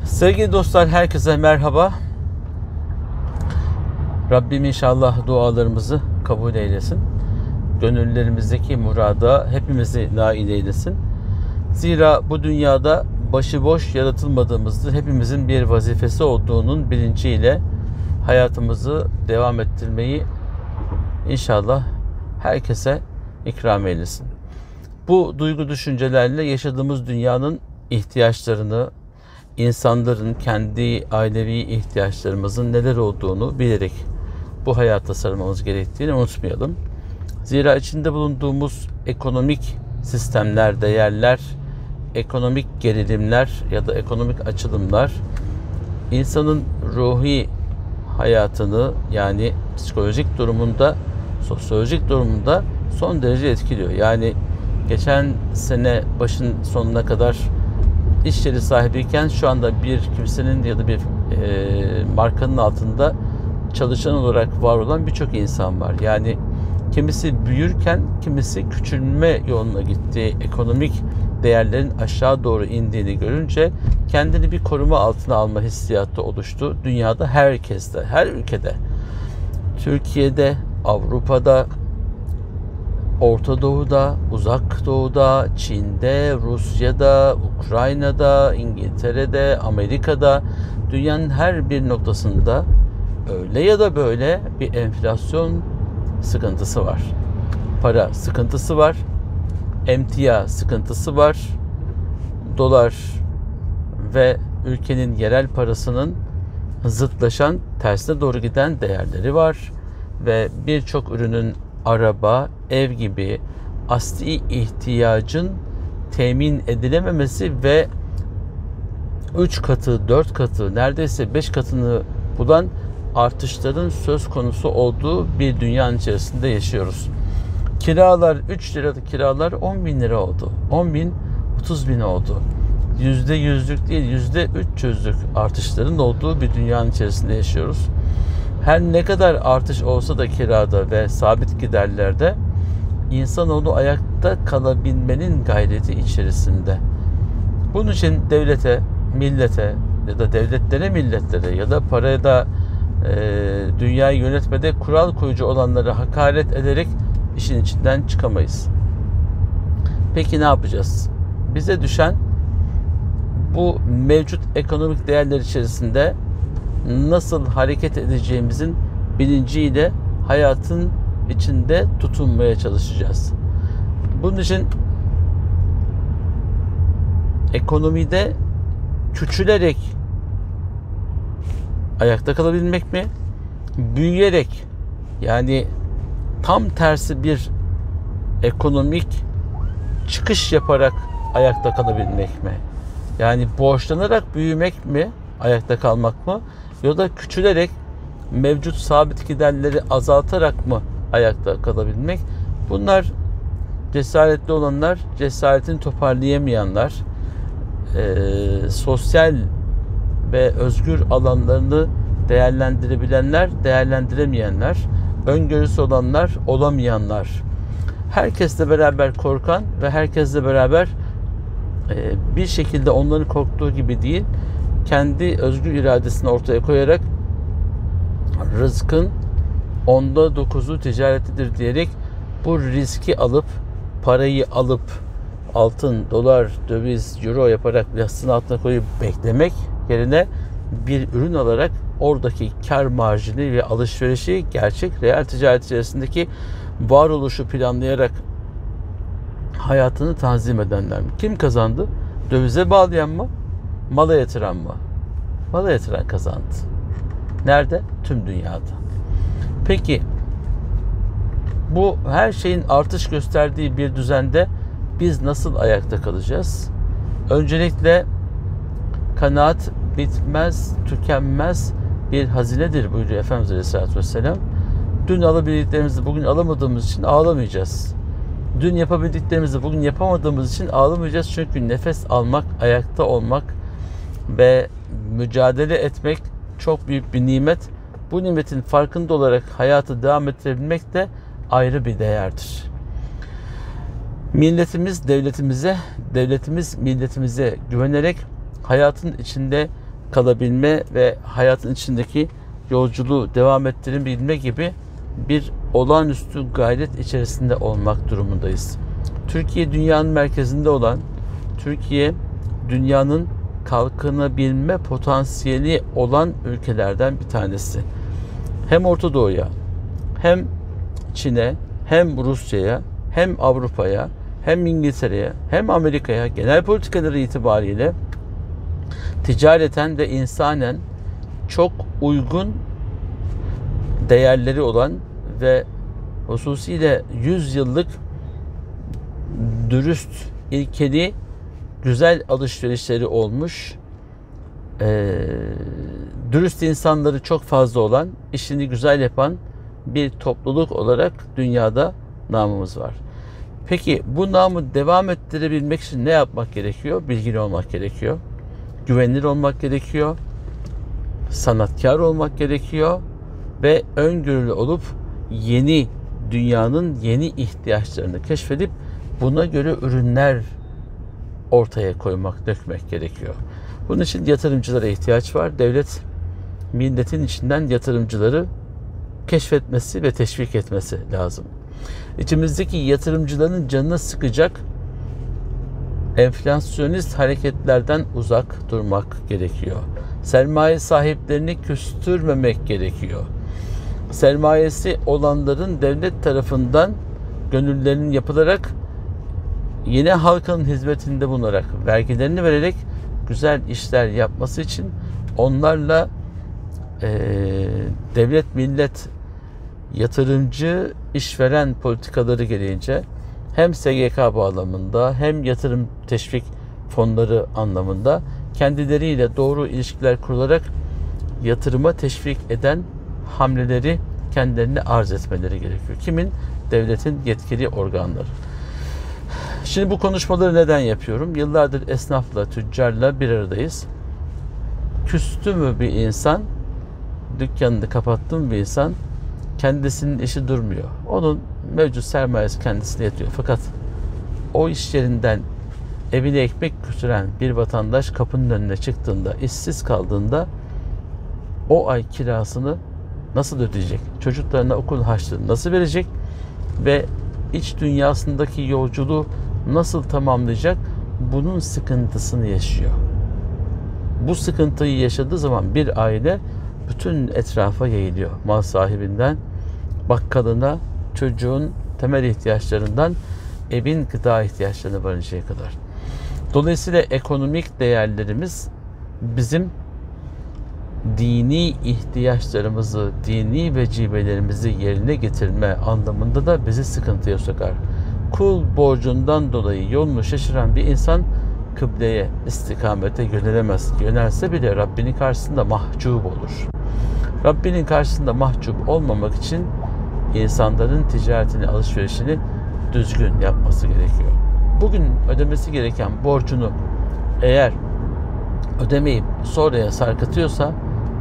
Sevgili dostlar, herkese merhaba. Rabbim inşallah dualarımızı kabul eylesin. Gönüllerimizdeki murada hepimizi nail eylesin. Zira bu dünyada başıboş yaratılmadığımızda hepimizin bir vazifesi olduğunun bilinciyle hayatımızı devam ettirmeyi inşallah herkese ikram eylesin. Bu duygu düşüncelerle yaşadığımız dünyanın ihtiyaçlarını, insanların kendi ailevi ihtiyaçlarımızın neler olduğunu bilerek bu hayata sarılmamız gerektiğini unutmayalım. Zira içinde bulunduğumuz ekonomik sistemler, değerler, ekonomik gerilimler ya da ekonomik açılımlar insanın ruhi hayatını, yani psikolojik durumunda, sosyolojik durumunda son derece etkiliyor. Yani geçen sene başın sonuna kadar iş yeri sahibiyken şu anda bir kimsenin ya da bir markanın altında çalışan olarak var olan birçok insan var. Yani kimisi büyürken kimisi küçülme yoluna gittiği, ekonomik değerlerin aşağı doğru indiğini görünce kendini bir koruma altına alma hissiyatı oluştu. Dünyada herkeste, her ülkede, Türkiye'de, Avrupa'da, Orta Doğu'da, Uzak Doğu'da, Çin'de, Rusya'da, Ukrayna'da, İngiltere'de, Amerika'da, dünyanın her bir noktasında öyle ya da böyle bir enflasyon sıkıntısı var. Para sıkıntısı var. Emtia sıkıntısı var. Dolar ve ülkenin yerel parasının zıtlaşan, tersine doğru giden değerleri var. Ve birçok ürünün araba, ev gibi asli ihtiyacın temin edilememesi ve 3 katı, 4 katı, neredeyse 5 katını bulan artışların söz konusu olduğu bir dünyanın içerisinde yaşıyoruz. Kiralar, 3 liralık kiralar 10 bin lira oldu. 10 bin, 30 bin oldu. %100'lük değil, %300'lük artışların olduğu bir dünyanın içerisinde yaşıyoruz. Her ne kadar artış olsa da kirada ve sabit giderlerde insanoğlu ayakta kalabilmenin gayreti içerisinde. Bunun için devlete, millete ya da devletlere, milletlere ya da paraya da dünyayı yönetmede kural koyucu olanlara hakaret ederek işin içinden çıkamayız. Peki ne yapacağız? Bize düşen bu mevcut ekonomik değerler içerisinde nasıl hareket edeceğimizin bilinciyle hayatın içinde tutunmaya çalışacağız. Bunun için ekonomide küçülerek ayakta kalabilmek mi? Büyüyerek, yani tam tersi bir ekonomik çıkış yaparak ayakta kalabilmek mi? Yani borçlanarak büyümek mi? Ayakta kalmak mı? Ya da küçülerek mevcut sabit giderleri azaltarak mı ayakta kalabilmek? Bunlar cesaretli olanlar, cesaretini toparlayamayanlar, sosyal ve özgür alanlarını değerlendirebilenler, değerlendiremeyenler, öngörüsü olanlar, olamayanlar. Herkesle beraber korkan ve herkesle beraber bir şekilde onların korktuğu gibi değil, kendi özgür iradesini ortaya koyarak rızkın 9'u ticaretlidir diyerek bu riski alıp, parayı alıp altın, dolar, döviz, euro yaparak yastığın altına koyup beklemek yerine bir ürün alarak oradaki kar marjını ve alışverişi gerçek reel ticaret içerisindeki varoluşu planlayarak hayatını tanzim edenler mi? Kim kazandı? Dövize bağlayan mı? Mala yatıran mı? Mala yatıran kazandı. Nerede? Tüm dünyada. Peki bu her şeyin artış gösterdiği bir düzende biz nasıl ayakta kalacağız? Öncelikle kanaat bitmez, tükenmez bir hazinedir buyuruyor Efendimiz Aleyhisselatü Vesselam. Dün alabildiklerimizi bugün alamadığımız için ağlamayacağız. Dün yapabildiklerimizi bugün yapamadığımız için ağlamayacağız. Çünkü nefes almak, ayakta olmak ve mücadele etmek çok büyük bir nimet. Bu nimetin farkında olarak hayatı devam ettirebilmek de ayrı bir değerdir. Milletimiz devletimize, devletimiz milletimize güvenerek hayatın içinde kalabilme ve hayatın içindeki yolculuğu devam ettirebilme gibi bir olağanüstü gayret içerisinde olmak durumundayız. Türkiye dünyanın merkezinde olan, Türkiye dünyanın kalkınabilme potansiyeli olan ülkelerden bir tanesi. Hem Orta Doğu'ya, hem Çin'e, hem Rusya'ya, hem Avrupa'ya, hem İngiltere'ye, hem Amerika'ya genel politikaları itibariyle ticareten ve insanen çok uygun değerleri olan ve hususiyle 100 yıllık dürüst, ilkeli, güzel alışverişleri olmuş, dürüst insanları çok fazla olan, işini güzel yapan bir topluluk olarak dünyada namımız var. Peki bu namı devam ettirebilmek için ne yapmak gerekiyor? Bilgili olmak gerekiyor. Güvenilir olmak gerekiyor. Sanatkar olmak gerekiyor. Ve öngörülü olup yeni dünyanın yeni ihtiyaçlarını keşfedip buna göre ürünler ortaya koymak, dökmek gerekiyor. Bunun için yatırımcılara ihtiyaç var. Devlet, milletin içinden yatırımcıları keşfetmesi ve teşvik etmesi lazım. İçimizdeki yatırımcıların canını sıkacak enflasyonist hareketlerden uzak durmak gerekiyor. Sermaye sahiplerini küstürmemek gerekiyor. Sermayesi olanların devlet tarafından gönüllerinin yapılarak yine halkın hizmetinde bulunarak, vergilerini vererek güzel işler yapması için onlarla devlet, millet, yatırımcı, işveren politikaları gereğince hem SGK bağlamında hem yatırım teşvik fonları anlamında kendileriyle doğru ilişkiler kurularak yatırıma teşvik eden hamleleri kendilerine arz etmeleri gerekiyor. Kimin? Devletin yetkili organları. Şimdi bu konuşmaları neden yapıyorum? Yıllardır esnafla, tüccarla bir aradayız. Küstü mü bir insan, dükkanını kapattı mı bir insan, kendisinin işi durmuyor. Onun mevcut sermayesi kendisine yetiyor. Fakat o iş yerinden evine ekmek götüren bir vatandaş kapının önüne çıktığında, işsiz kaldığında o ay kirasını nasıl ödeyecek? Çocuklarına okul harçlığını nasıl verecek? Ve iç dünyasındaki yolculuğu nasıl tamamlayacak? Bunun sıkıntısını yaşıyor. Bu sıkıntıyı yaşadığı zaman bir aile bütün etrafa yayılıyor. Mal sahibinden bakkalına, çocuğun temel ihtiyaçlarından evin gıda ihtiyaçlarına varıncaya kadar. Dolayısıyla ekonomik değerlerimiz bizim dini ihtiyaçlarımızı, dini vecibelerimizi yerine getirme anlamında da bizi sıkıntıya sokar. Kul borcundan dolayı yolunu şaşıran bir insan kıbleye, istikamete yönelemez. Yönelse bile Rabbinin karşısında mahcup olur. Rabbinin karşısında mahcup olmamak için insanların ticaretini, alışverişini düzgün yapması gerekiyor. Bugün ödemesi gereken borcunu eğer ödemeyip sonraya sarkıtıyorsa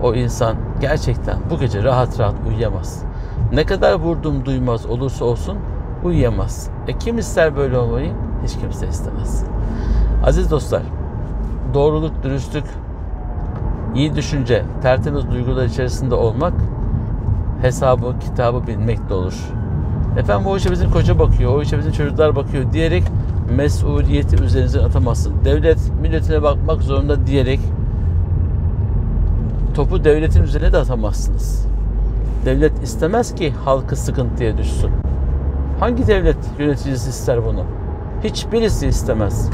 o insan gerçekten bu gece rahat rahat uyuyamaz. Ne kadar vurdum duymaz olursa olsun uyuyamaz. Kim ister böyle olmayı? Hiç kimse istemez. Aziz dostlar, doğruluk, dürüstlük, iyi düşünce, tertemiz duygular içerisinde olmak, hesabı, kitabı bilmek de olur. Efendim o işe bizim koca bakıyor, o işe bizim çocuklar bakıyor diyerek mesuliyeti üzerinizden atamazsın. Devlet milletine bakmak zorunda diyerek topu devletin üzerine de atamazsınız. Devlet istemez ki halkı sıkıntıya düşsün. Hangi devlet yöneticisi ister bunu? Hiçbirisi istemez.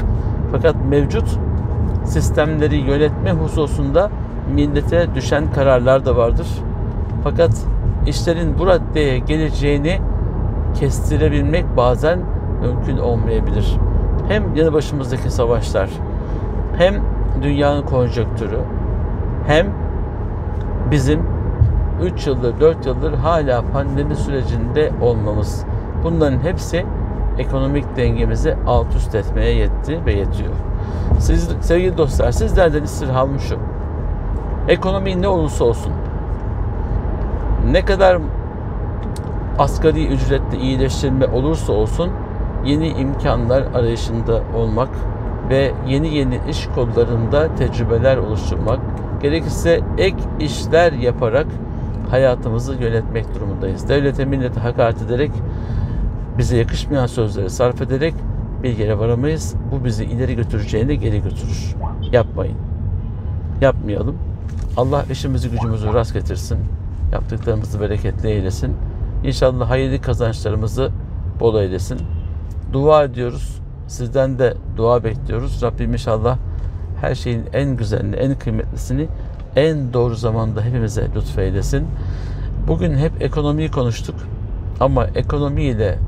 Fakat mevcut sistemleri yönetme hususunda millete düşen kararlar da vardır. Fakat işlerin bu raddeye geleceğini kestirebilmek bazen mümkün olmayabilir. Hem yanı başımızdaki savaşlar, hem dünyanın konjonktürü, hem bizim 3 yıldır, 4 yıldır hala pandemi sürecinde olmamız. Bunların hepsi ekonomik dengemizi alt üst etmeye yetti ve yetiyor. Siz, sevgili dostlar, sizlerden istirhamım şu. Ekonomi ne olursa olsun, Ne kadar asgari ücretli iyileştirme olursa olsun yeni imkanlar arayışında olmak ve yeni iş kollarında tecrübeler oluşturmak, gerekirse ek işler yaparak hayatımızı yönetmek durumundayız. Devlete, millete hakaret ederek, bize yakışmayan sözleri sarf ederek bir yere varamayız. Bu bizi ileri götüreceğine geri götürür. Yapmayın. Yapmayalım. Allah işimizi gücümüzü rast getirsin. Yaptıklarımızı bereketli eylesin. İnşallah hayırlı kazançlarımızı bol eylesin. Dua ediyoruz. Sizden de dua bekliyoruz. Rabbim inşallah her şeyin en güzelini, en kıymetlisini en doğru zamanda hepimize lütfeylesin. Bugün hep ekonomiyi konuştuk. Ama ekonomiyle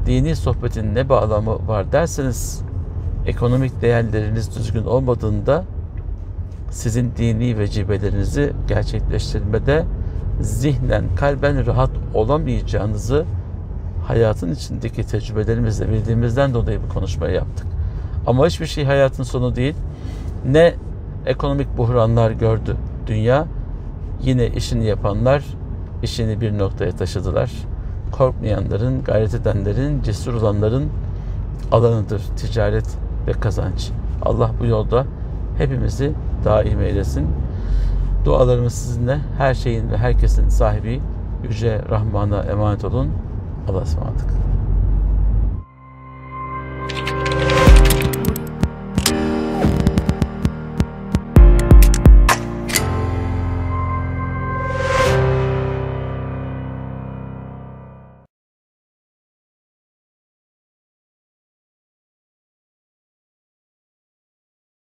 dini sohbetin ne bağlamı var derseniz, ekonomik değerleriniz düzgün olmadığında sizin dini vecibelerinizi gerçekleştirmede zihnen, kalben rahat olamayacağınızı hayatın içindeki tecrübelerimizle bildiğimizden dolayı bu konuşmayı yaptık. Ama hiçbir şey hayatın sonu değil. Ne ekonomik buhranlar gördü dünya, yine işini yapanlar işini bir noktaya taşıdılar. Korkmayanların, gayret edenlerin, cesur olanların alanıdır ticaret ve kazanç. Allah bu yolda hepimizi daim eylesin. Dualarımız sizinle. Her şeyin ve herkesin sahibi Yüce Rahman'a emanet olun. Allah'a ısmarladık.